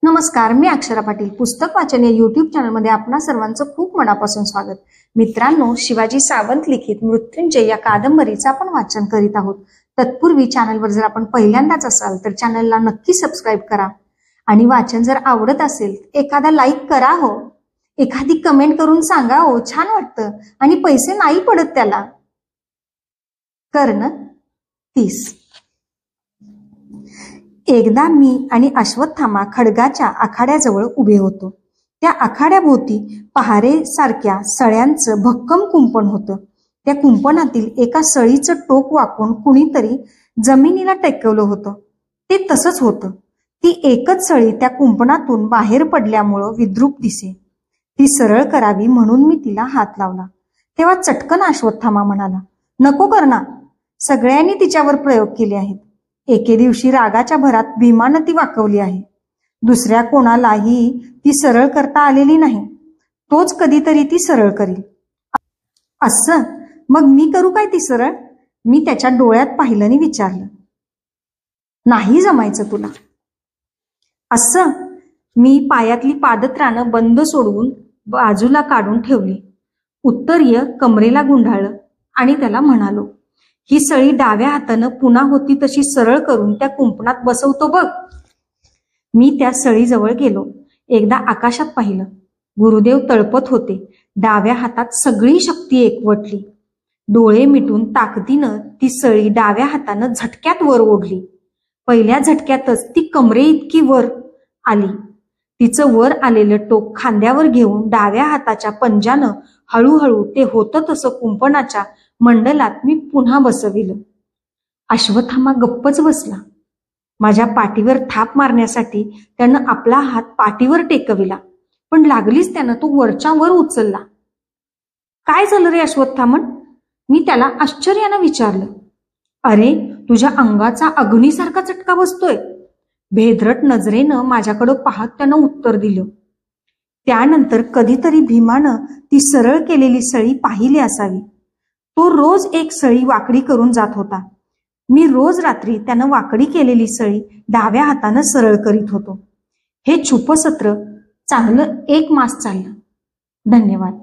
नमस्कार, मी अक्षरा पाटील. पुस्तक वाचन या युट्यूब चॅनलमध्ये आपणा सर्वांचं खूप मनापासून स्वागत. मित्रांनो, शिवाजी सावंत लिखित मृत्युंजय या कादंबरीचं आपण वाचन करीत आहोत. तत्पूर्वी चॅनलवर जर आपण पहिल्यांदाच असाल तर चॅनलला नक्की सबस्क्राईब करा आणि वाचन जर आवडत असेल एखादा लाईक करा हो, एखादी कमेंट करून सांगा हो, छान वाटतं आणि पैसे नाही पडत त्याला. कर्ण 30. एकदा मी आणि अश्वत्थामा खडगाच्या आखाड्याजवळ उभे होतो. त्या आखाड्याभोवती पहारे सारख्या सळ्यांचं भक्कम कुंपण होतं. त्या कुंपणातील एका सळीचं टोक वाकून कुणीतरी जमिनीला टेकवलं होतं. ते तसंच होतं. ती एकच सळी त्या कुंपणातून बाहेर पडल्यामुळं विद्रूप दिसे. ती सरळ करावी म्हणून मी तिला हात लावला. तेव्हा चटकन अश्वत्थामा म्हणाला, नको कर्णा. सगळ्यांनी तिच्यावर प्रयोग केले आहेत. एके दिवशी रागाच्या भरात भीमानं ती वाकवली आहे. दुसऱ्या कोणालाही ती सरळ करता आलेली नाही. तोच कधीतरी ती सरळ करील. असं मग मी करू काय ती सरळ? मी त्याच्या डोळ्यात पाहिलं आणि विचारलं. नाही जमायचं तुला. असं मी पायातली पादत्राणं बंद सोडवून बाजूला काढून ठेवली. उत्तरीय कमरेला गुंडाळलं आणि त्याला म्हणालो, ही सळी डाव्या हातानं पुन्हा होती तशी सरळ करून त्या कुंपणात बसवतो बघ. मी त्या सळीजवळ गेलो. एकदा आकाशात पाहिलं. गुरुदेव तळपत होते. डाव्या हातात सगळी शक्ती एकवटली. डोळे मिटून ताकदीनं ती सळी डाव्या हातानं झटक्यात वर ओढली. पहिल्या झटक्यातच ती कमरे इतकी वर आली. तिचं वर आलेलं टोक खांद्यावर घेऊन डाव्या हाताच्या पंजानं हळूहळू ते होतं तसं कुंपणाच्या मंडलात मी पुन्हा बसविलं. अश्वत्थामा गप्पच बसला. माझ्या पाठीवर थाप मारण्यासाठी त्यानं आपला हात पाठीवर टेकविला, पण लागलीच त्यानं तो वरच्या वर उचलला. काय झालं रे अश्वत्थामन? मी त्याला आश्चर्यानं विचारलं. अरे, तुझ्या अंगाचा अग्नीसारखा चटका बसतोय. भेदरट नजरेनं माझ्याकडं पाहत त्यानं उत्तर दिलं. त्यानंतर कधीतरी भीमानं ती सरळ केलेली सळी पाहिली असावी. तो रोज एक सळी वाकडी करून जात होता. मी रोज रात्री त्यानं वाकडी केलेली सळी डाव्या हातानं सरळ करीत होतो. हे छुपं सत्र चांगलं 1 मास चाललं. धन्यवाद.